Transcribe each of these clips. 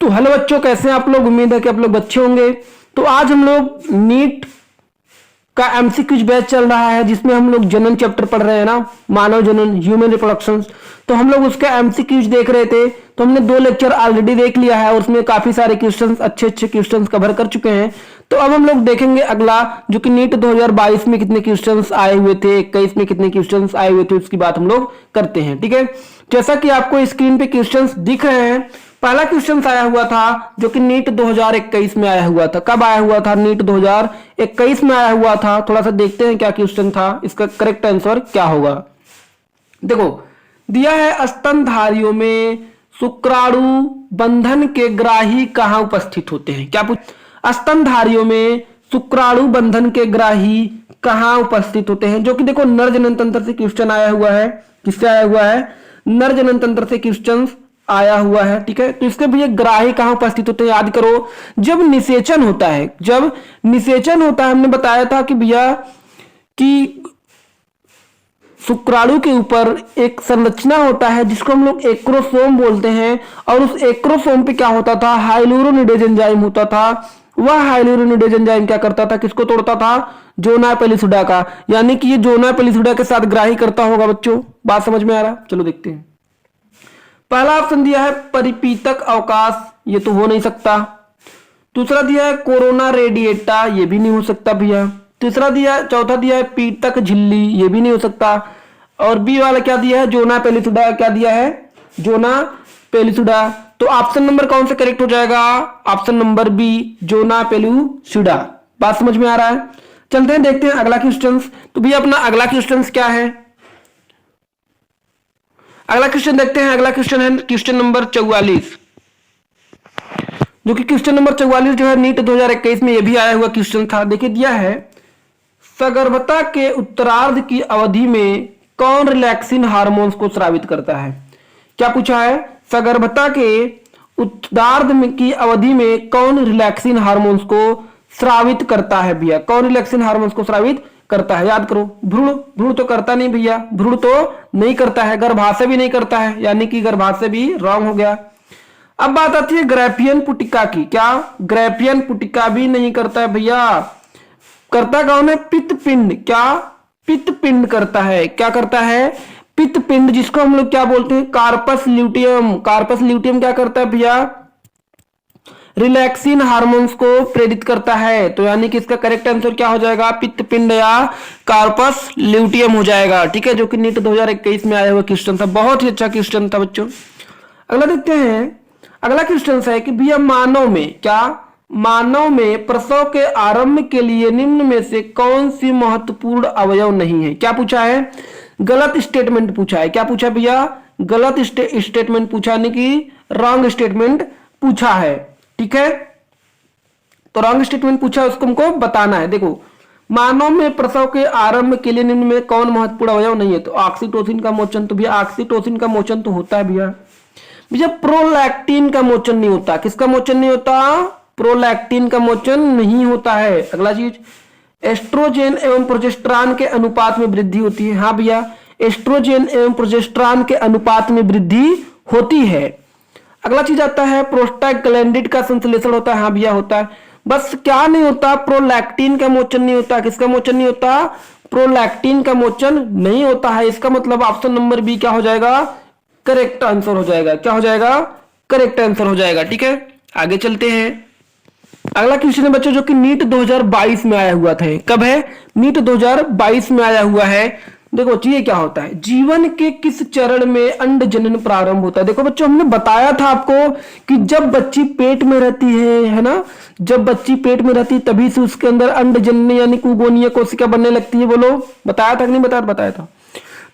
तो हेलो बच्चों, कैसे हैं आप लोग। उम्मीद है कि आप लोग अच्छे होंगे। तो आज हम लोग नीट का एमसीक्यूज बैच चल रहा है, जिसमें हम लोग जनन चैप्टर पढ़ रहे हैं ना, मानव जनन, ह्यूमन रिप्रोडक्शन। तो हम लोग उसका एमसीक्यूज देख रहे थे। तो हमने 2 लेक्चर ऑलरेडी देख लिया है और उसमें काफी सारे क्वेश्चंस, अच्छे अच्छे क्वेश्चंस कवर कर चुके हैं। तो अब हम लोग देखेंगे अगला, जो कि नीट 2022 में कितने क्वेश्चंस आए हुए थे, 21 में कितने क्वेश्चंस आए हुए थे, उसकी बात हम लोग करते हैं। ठीक है, जैसा कि आपको स्क्रीन पे क्वेश्चंस दिख रहे हैं, पहला क्वेश्चन आया हुआ था जो कि नीट 2021 में आया हुआ था। कब आया हुआ था? नीट 2021 में आया हुआ था। थोड़ा सा देखते हैं क्या क्वेश्चन था, इसका करेक्ट आंसर क्या होगा। देखो, दिया है स्तनधारियों में शुक्राणु बंधन के ग्राही कहां उपस्थित होते हैं। क्या पूछ, स्तनधारियों में शुक्राणु बंधन के ग्राही कहां उपस्थित होते हैं, जो कि देखो नर जनन तंत्र से क्वेश्चन आया हुआ है। किससे आया हुआ है? नर जनन तंत्र से क्वेश्चन आया हुआ है। ठीक है, तो इसके भैया ग्राही कहां उपस्थित होते हैं, याद करो। जब निषेचन होता है, जब निषेचन होता है, हमने बताया था कि भैया कि शुक्राणु के ऊपर एक संरचना होता है जिसको हम लोग एक्रोसोम बोलते हैं, और उस एक्रोसोम पे क्या होता था? हाइलुरोनिडेज एंजाइम होता था। वह हाइलुरोनिडेज एंजाइम क्या करता था? किसको तोड़ता था? जोना पेलिसुडा का। यानी कि ये जोना पेलिसुडा के साथ ग्राही करता होगा। बच्चों बात समझ में आ रहा? चलो देखते हैं। पहला ऑप्शन दिया है परिपीतक अवकाश, ये तो हो नहीं सकता। दूसरा दिया है कोरोना रेडिएटा, ये भी नहीं हो सकता भैया। चौथा दिया है पीतक झिल्ली, ये भी नहीं हो सकता। और बी वाला क्या दिया है? जोना पेलिसुडा। क्या दिया है? जोना पेलिसुडा। तो ऑप्शन नंबर कौन सा करेक्ट हो जाएगा? ऑप्शन नंबर बी, जोना पेलिसुडा। बात समझ में आ रहा है? चलते हैं, देखते हैं अगला क्वेश्चन। तो भैया अपना अगला क्वेश्चन क्या है? अगला क्वेश्चन देखते हैं। अगला क्वेश्चन है क्वेश्चन नंबर 44, जो कि क्वेश्चन नंबर 44 जो है नीट 2021 में ये भी आया हुआ क्वेश्चन था। देखिए, दिया है सगर्भता के उत्तरार्ध की अवधि में कौन रिलैक्सिन हार्मोन्स को स्रावित करता है। क्या पूछा है? सगर्भता के उत्तरार्ध की अवधि में कौन रिलैक्सिन हार्मोन्स को स्रावित करता है भैया? कौन रिलैक्सिन हार्मोन्स को स्रावित करता है? याद करो, भ्रूण। भ्रूण तो करता नहीं भैया, भ्रूण तो नहीं करता है। गर्भाशय भी नहीं करता है, यानी कि गर्भाशय भी रॉन्ग हो गया। अब बात आती है ग्रैफियन पुटिका की। क्या? ग्रैफियन पुटिका भी नहीं करता है भैया। करता कौन है? पित्तपिंड। क्या? पित्तपिंड करता है। क्या करता है? पित्तपिंड, जिसको हम लोग क्या बोलते हैं? Corpus luteum. कार्पस ल्यूटियम क्या करता है भैया? रिलैक्सिन हार्मोन्स को प्रेरित करता है। तो यानी कि इसका करेक्ट आंसर क्या हो जाएगा? पित्तपिंड या कार्पस ल्यूटियम हो जाएगा। ठीक है, जो कि नीट 2021 में आया हुआ क्वेश्चन था। बहुत ही अच्छा क्वेश्चन था बच्चों। अगला देखते हैं। अगला क्वेश्चन है कि भैया मानव में, क्या मानव में प्रसव के आरंभ के लिए निम्न में से कौन सी महत्वपूर्ण अवयव नहीं है। क्या पूछा है? गलत स्टेटमेंट पूछा है। क्या पूछा भैया? गलत स्टेटमेंट पूछा, यानी कि रॉन्ग स्टेटमेंट पूछा है। ठीक है, तो रॉन्ग स्टेटमेंट पूछा, उसको हमको बताना है। देखो, मानव में प्रसव के आरंभ के लिए निम्न में कौन महत्वपूर्ण अवयव नहीं है? तो ऑक्सीटोसिन का मोचन। तो भैया ऑक्सीटोसिन का मोचन तो होता है भैया। भैया प्रोलैक्टिन का मोचन नहीं होता। किसका मोचन नहीं होता? प्रोलैक्टिन का मोचन नहीं होता है। अगला चीज, एस्ट्रोजेन एवं प्रोजेस्टेरॉन के अनुपात में वृद्धि होती है। हाँ भैया, एस्ट्रोजेन एवं प्रोजेस्टेरॉन के अनुपात में वृद्धि होती है। अगला चीज आता है प्रोस्टाग्लैंडिन का संश्लेषण होता है। हाँ भैया होता है। बस क्या नहीं होता? प्रोलैक्टिन का मोचन नहीं होता। किसका मोचन नहीं होता? प्रोलैक्टिन का मोचन नहीं होता है। इसका मतलब ऑप्शन नंबर बी क्या हो जाएगा? करेक्ट आंसर हो जाएगा। क्या हो जाएगा? करेक्ट आंसर हो जाएगा। ठीक है, आगे चलते हैं। अगला क्वेश्चन है बच्चों, जो कि नीट 2022 में आया हुआ था। कब है? नीट 2022 में आया हुआ है। देखो ये क्या होता है? जीवन के किस चरण में अंड जनन प्रारंभ होता है? देखो बच्चों, हमने बताया था आपको कि जब बच्ची पेट में रहती है ना, जब बच्ची पेट में रहती है तभी से उसके अंदर अंड जनन यानी कुगोनीय कोशिका बनने लगती है। बोलो, बताया था कि नहीं बताया? बताया था।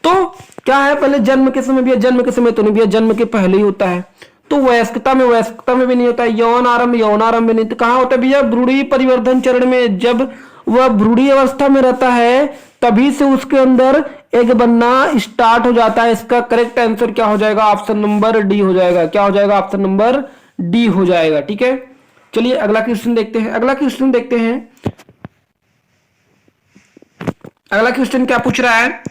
तो क्या है, पहले जन्म के समय भी, जन्म के समय तो नहीं भैया, जन्म के पहले ही होता है। तो वयस्कता में भी नहीं होता है। यौन आरंभ में नहीं। तो कहां होता है भैया? भ्रूणीय परिवर्धन चरण में। जब वह भ्रूणीय अवस्था में रहता है तभी से उसके अंदर एग बनना स्टार्ट हो जाता है। इसका करेक्ट आंसर क्या हो जाएगा? ऑप्शन नंबर डी हो जाएगा। क्या हो जाएगा? ऑप्शन नंबर डी हो जाएगा। ठीक है, चलिए अगला क्वेश्चन देखते हैं। अगला क्वेश्चन देखते हैं। अगला क्वेश्चन क्या पूछ रहा है?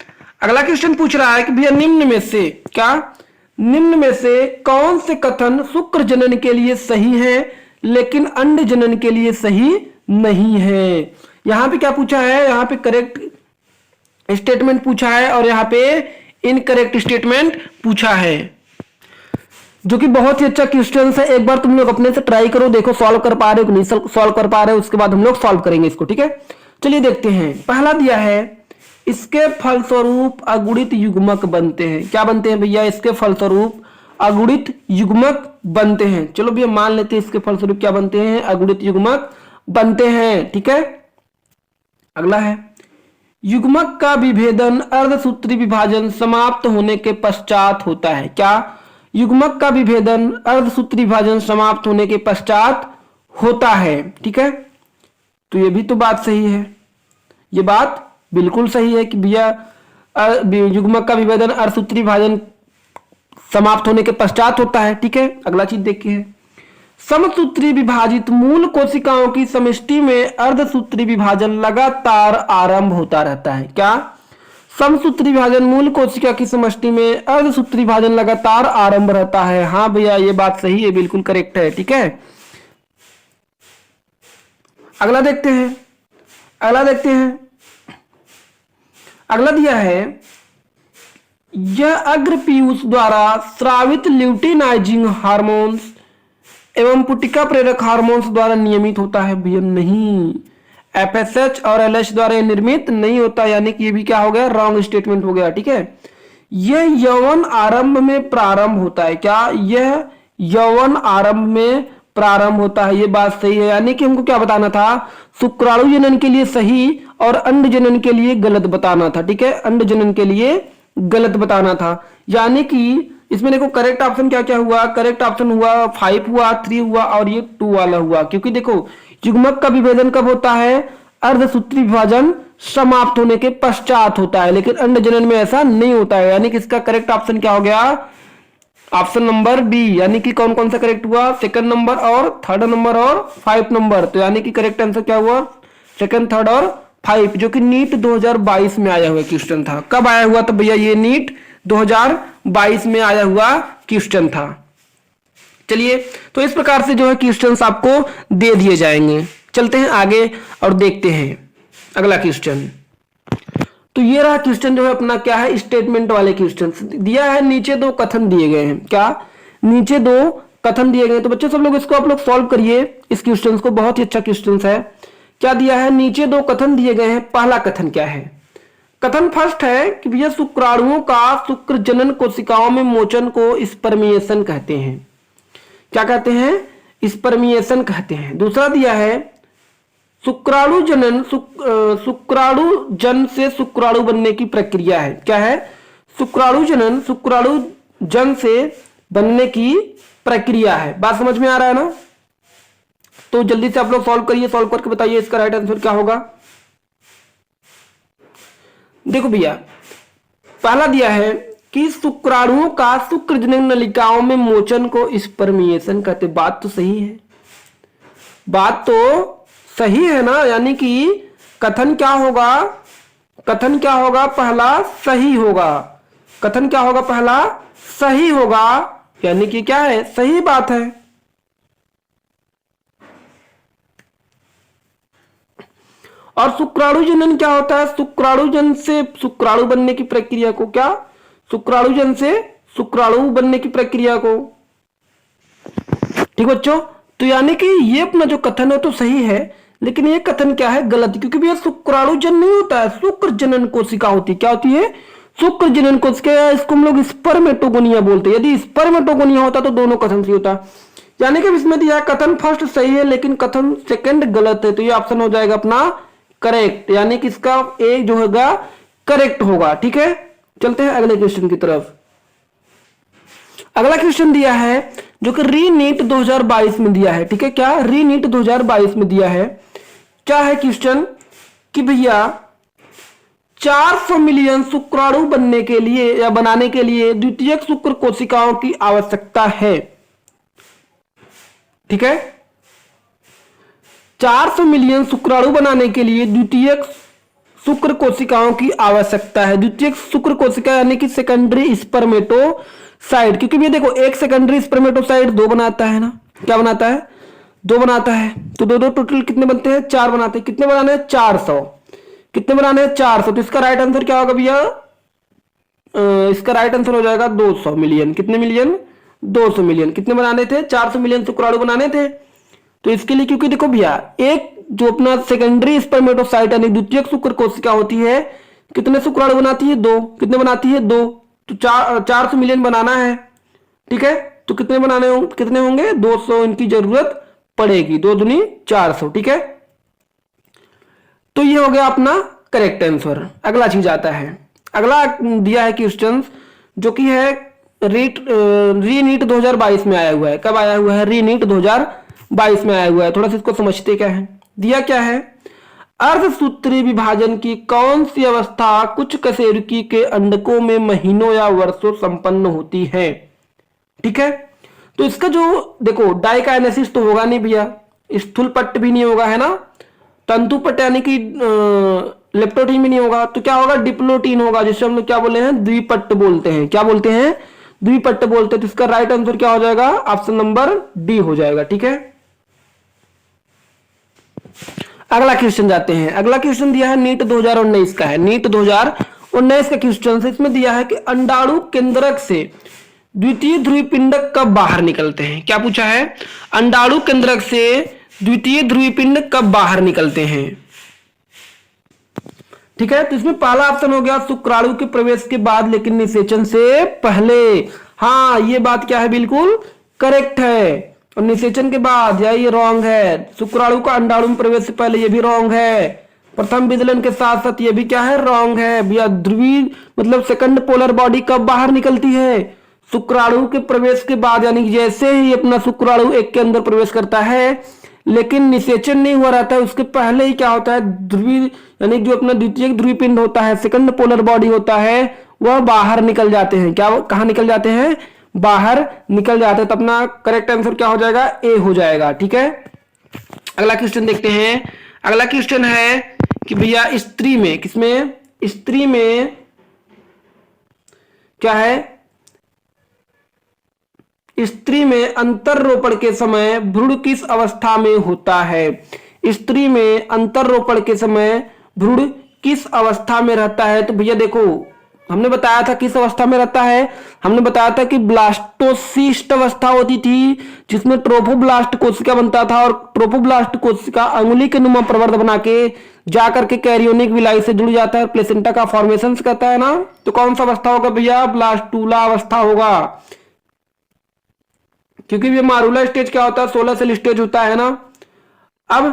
अगला क्वेश्चन पूछ रहा है कि भैया निम्न में से, क्या निम्न में से कौन से कथन शुक्र जनन के लिए सही है लेकिन अंड जनन के लिए सही नहीं है। यहां पे क्या पूछा है, यहां पे करेक्ट स्टेटमेंट पूछा है और यहाँ पे इनकरेक्ट स्टेटमेंट पूछा है, जो कि बहुत ही अच्छा क्वेश्चन है। एक बार तुम लोग अपने से ट्राई करो, देखो सॉल्व कर पा रहे हो कि नहीं सॉल्व कर पा रहे हो, उसके बाद हम लोग सॉल्व करेंगे इसको। ठीक है, चलिए देखते हैं। पहला दिया है इसके फलस्वरूप अगुणित युग्मक बनते हैं। क्या बनते हैं भैया, इसके फलस्वरूप अगुणित युग्मक बनते हैं। चलो भैया मान लेते हैं इसके फलस्वरूप क्या बनते हैं, अगुणित युग्मक बनते हैं। ठीक है, अगला है युग्मक का विभेदन अर्धसूत्री विभाजन समाप्त होने के पश्चात होता है। क्या, युग्मक का विभेदन अर्धसूत्री विभाजन समाप्त होने के पश्चात होता है। ठीक है, तो ये भी तो बात सही है, ये बात बिल्कुल सही है कि भैया युग्मक का विभेदन अर्धसूत्री विभाजन समाप्त होने के पश्चात होता है। ठीक है, अगला चीज देखिए, समसूत्री विभाजित मूल कोशिकाओं की समष्टि में अर्धसूत्री विभाजन लगातार आरंभ होता रहता है। क्या, समसूत्री विभाजन मूल कोशिका की समष्टि में अर्धसूत्री विभाजन लगातार आरंभ रहता है। हाँ भैया ये बात सही है, बिल्कुल करेक्ट है। ठीक है, अगला देखते हैं, अगला दिया है यह अग्रपीयूष द्वारा स्रावित ल्यूटिनाइजिंग हार्मोन्स एवं पुटिका प्रेरक हार्मोन्स द्वारा नियमित होता है। भैया नहीं, एफएसएच और एलएच द्वारा निर्मित नहीं होता, यानी कि ये भी क्या हो गया, रॉन्ग स्टेटमेंट हो गया। ठीक है, यह यौवन आरंभ में प्रारंभ होता है। क्या, यह यौवन आरंभ में प्रारंभ होता है, ये बात सही है। यानी कि हमको क्या बताना था, शुक्राणु जनन के लिए सही और अंड जनन के लिए गलत बताना था। ठीक है, अंड जनन के लिए गलत बताना था, यानी कि इसमें देखो करेक्ट ऑप्शन क्या क्या हुआ, करेक्ट ऑप्शन हुआ 5 हुआ, 3 हुआ और ये 2 वाला हुआ। क्योंकि देखो युग्मक का विभेदन कब होता है, अर्धसूत्री विभाजन समाप्त होने के पश्चात होता है, लेकिन अंड जनन में ऐसा नहीं होता है। यानी कि इसका करेक्ट ऑप्शन क्या हो गया, ऑप्शन नंबर बी। यानी कि कौन कौन सा करेक्ट हुआ, सेकंड नंबर और थर्ड नंबर और 5 नंबर। तो यानी कि करेक्ट आंसर क्या हुआ, सेकंड, थर्ड और 5, जो कि नीट 2022 में आया हुआ क्वेश्चन था। कब आया हुआ था भैया, ये नीट 2022 में आया हुआ क्वेश्चन था। चलिए, तो इस प्रकार से जो है क्वेश्चंस आपको दे दिए जाएंगे। चलते हैं आगे और देखते हैं अगला क्वेश्चन। तो ये रहा क्वेश्चन जो है अपना, क्या है, स्टेटमेंट वाले क्वेश्चन दिया है। नीचे 2 कथन दिए गए हैं। क्या, नीचे 2 कथन दिए गए हैं। तो बच्चों सब लोग इसको आप लोग सॉल्व करिए इस क्वेश्चन को, बहुत ही अच्छा क्वेश्चन है। क्या दिया है, नीचे 2 कथन दिए गए हैं। पहला कथन क्या है, कथन फर्स्ट है कि भैया शुक्राणुओं का शुक्र जनन कोशिकाओं में मोचन को स्पर्मिएशन कहते हैं। क्या कहते हैं, स्पर्मिएशन कहते हैं। दूसरा दिया है शुक्राणु जनन, शुक्राणु जन से शुक्राणु बनने की प्रक्रिया है। क्या है, शुक्राणु जनन शुक्राणु जन से बनने की प्रक्रिया है। बात समझ में आ रहा है ना, तो जल्दी से आप लोग सॉल्व करिए, सॉल्व करके बताइए इसका राइट आंसर क्या होगा। देखो भैया, पहला दिया है कि शुक्राणुओं का शुक्र जनन नलिकाओं में मोचन को स्पर्मिएशन कहते। बात तो सही है, बात तो सही है ना। यानी कि कथन क्या होगा, कथन क्या होगा, पहला सही होगा। कथन क्या होगा, पहला सही होगा, यानी कि क्या है, सही बात है। और शुक्राणु जनन क्या होता है, शुक्राणु जन से शुक्राणु बनने की प्रक्रिया को, क्या, शुक्राणु जन से शुक्राणु बनने की प्रक्रिया को। ठीक बच्चों, तो यानी कि ये अपना जो कथन है तो सही है, लेकिन ये कथन क्या है, गलत, क्योंकि भैया शुक्राणु जन नहीं होता है, शुक्र जनन कोशिका होती है। क्या होती है, शुक्र जनन कोशिका, इसको हम लोग स्पर्मेटोगोनिया बोलते हैं। यदि स्पर्मेटोगोनिया होता तो दोनों कथन सही होता। यानी कि इसमें दिया कथन फर्स्ट सही है लेकिन कथन सेकंड गलत है, तो ये ऑप्शन हो जाएगा अपना करेक्ट, यानी कि इसका एक जो होगा करेक्ट होगा। ठीक है, चलते हैं अगले क्वेश्चन की तरफ। अगला क्वेश्चन दिया है जो कि रीनीट 2022 में दिया है। ठीक है, क्या, रीनीट 2022 में दिया है। क्या है क्वेश्चन कि भैया 400 मिलियन शुक्राणु बनने के लिए या बनाने के लिए द्वितीयक शुक्र कोशिकाओं की आवश्यकता है। ठीक है, 400 मिलियन शुक्राणु बनाने के लिए द्वितीयक शुक्र कोशिकाओं की आवश्यकता है। द्वितीयक शुक्र कोशिका यानी कि सेकेंडरी साइड, क्योंकि ये देखो एक सेकेंडरी स्पर्मेटोसाइट दो बनाता है ना, क्या बनाता है, दो बनाता है, तो दो दो टोटल कितने बनते हैं, चार बनाते हैं। कितने बनाने हैं, 400। कितने बनाने हैं, 400। तो इसका राइट आंसर क्या होगा भैया, इसका राइट आंसर हो जाएगा 200 मिलियन। कितने मिलियन, 200 मिलियन। कितने बनाने थे, 400 मिलियन शुक्राणु बनाने थे। तो इसके लिए, क्योंकि देखो भैया एक जो अपना सेकेंडरी स्पर्मेटोसाइट यानी द्वितीयक शुक्र कोशिका होती है, कितने शुक्राणु बनाती है, दो। कितने बनाती है, दो। तो 400 मिलियन बनाना है, ठीक है। तो कितने बनाने होंगे, कितने होंगे, 200 इनकी जरूरत पड़ेगी, 2 दूनी 400, ठीक है। तो ये हो गया अपना करेक्ट आंसर। अगला चीज आता है, अगला दिया है क्वेश्चन जो कि है रीनीट 2022 में आया हुआ है। कब आया हुआ है, रीनीट 2022 में आया हुआ है। थोड़ा सा इसको समझते क्या है, दिया क्या है, अर्धसूत्री विभाजन की कौन सी अवस्था कुछ कशेरुकी के अंडकों में महीनों या वर्षों संपन्न होती है, ठीक है। तो इसका जो देखो डाइकाइनेसिस तो होगा नहीं भैया, स्थूल पट्ट भी नहीं होगा, है ना, तंतु पट्ट यानी कि लेप्टोटीन भी नहीं होगा, तो क्या होगा, डिप्लोटीन होगा, जिसे हम लोग क्या बोले हैं, द्विपट्ट बोलते हैं। क्या बोलते हैं, द्विपट्ट बोलते हैं। तो इसका राइट आंसर क्या हो जाएगा, ऑप्शन नंबर डी हो जाएगा, ठीक है। अगला क्वेश्चन जाते हैं। अगला क्वेश्चन दिया है नीट 2019 का है, नीट 2019 का क्वेश्चन है। इसमें दिया है कि अंडाणु केंद्रक से द्वितीय ध्रुवी पिंडक कब बाहर निकलते हैं। क्या पूछा है, अंडाणु केंद्रक से द्वितीय ध्रुवी पिंड कब बाहर निकलते हैं, ठीक है। तो इसमें पहला ऑप्शन हो गया शुक्राणु के प्रवेश के बाद लेकिन निषेचन से पहले। हाँ ये बात क्या है, बिल्कुल करेक्ट है। और निषेचन के बाद, या ये रॉन्ग है। शुक्राणु का अंडाणु में प्रवेश से पहले, ये भी रॉन्ग है। प्रथम विदलन के साथ साथ ये भी क्या है, रॉन्ग है भैया। ध्रुवी मतलब सेकंड पोलर बॉडी कब बाहर निकलती है, शुक्राणु के प्रवेश के बाद, यानी जैसे ही अपना शुक्राणु एक के अंदर प्रवेश करता है लेकिन निषेचन नहीं हुआ रहता है, उसके पहले ही क्या होता है, ध्रुवी यानी जो अपना द्वितीयक ध्रुवी पिंड होता है, सेकंड पोलर बॉडी होता है, वह बाहर निकल जाते हैं। क्या, कहां निकल जाते हैं, बाहर निकल जाते हैं। तो अपना करेक्ट आंसर क्या हो जाएगा, ए हो जाएगा, ठीक है। अगला क्वेश्चन देखते हैं। अगला क्वेश्चन है कि भैया स्त्री में, किसमें, स्त्री में क्या है, स्त्री में अंतररोपण के समय भ्रूण किस अवस्था में होता है। स्त्री में अंतररोपण के समय भ्रूण किस अवस्था में रहता है। तो भैया देखो हमने बताया था किस अवस्था में रहता है, हमने बताया था कि ब्लास्टोसिस्ट अवस्था होती थी जिसमें ट्रोफोब्लास्ट कोशिका बनता था, और ट्रोफोब्लास्ट कोशिका अंगुली के नुमा प्रवर्ध बना के जाकर के कैरियोनिक विलाई से जुड़ जाता है, प्लेसेंटा का फॉर्मेशन करता है ना। तो कौन सा अवस्था होगा भैया, ब्लास्टूला अवस्था होगा। क्योंकि ये मारूला स्टेज क्या होता है, 16 सेल स्टेज होता है ना। अब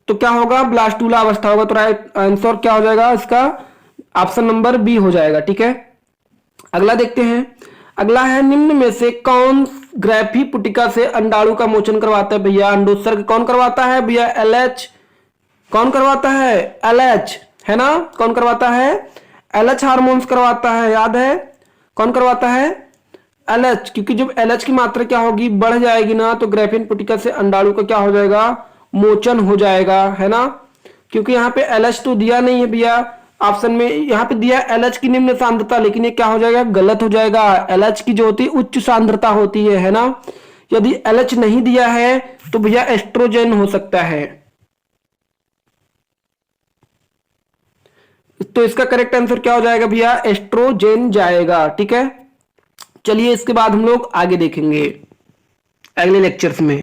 तो क्या होगा, ब्लास्टूला अवस्था होगा। तो राइट आंसर क्या हो जाएगा इसका, ऑप्शन नंबर बी हो जाएगा, ठीक है। अगला देखते हैं। अगला है निम्न में से कौन ग्रैफी पुटिका से अंडाणु का मोचन करवाता है भैया। अंडोत्सर्ग कौन करवाता है भैया, एलएच। कौन करवाता है, एलएच, है ना। कौन करवाता है, एलएच हार्मोन्स करवाता है, याद है कौन करवाता है, एलएच। क्योंकि जब एलएच की मात्रा क्या होगी, बढ़ जाएगी ना, तो ग्रैफीन पुटिका से अंडाणु का क्या हो जाएगा, मोचन हो जाएगा, है ना। क्योंकि यहाँ पे एलएच तो दिया नहीं है भैया ऑप्शन में, यहाँ पे दिया एलएच की निम्न सांद्रता, लेकिन ये क्या हो जाएगा, गलत हो जाएगा। एलएच की जो होती है उच्च सांद्रता होती है ना। यदि एलएच नहीं दिया है तो भैया एस्ट्रोजन हो सकता है। तो इसका करेक्ट आंसर क्या हो जाएगा भैया, एस्ट्रोजन जाएगा, ठीक है। चलिए इसके बाद हम लोग आगे देखेंगे अगले लेक्चर्स में।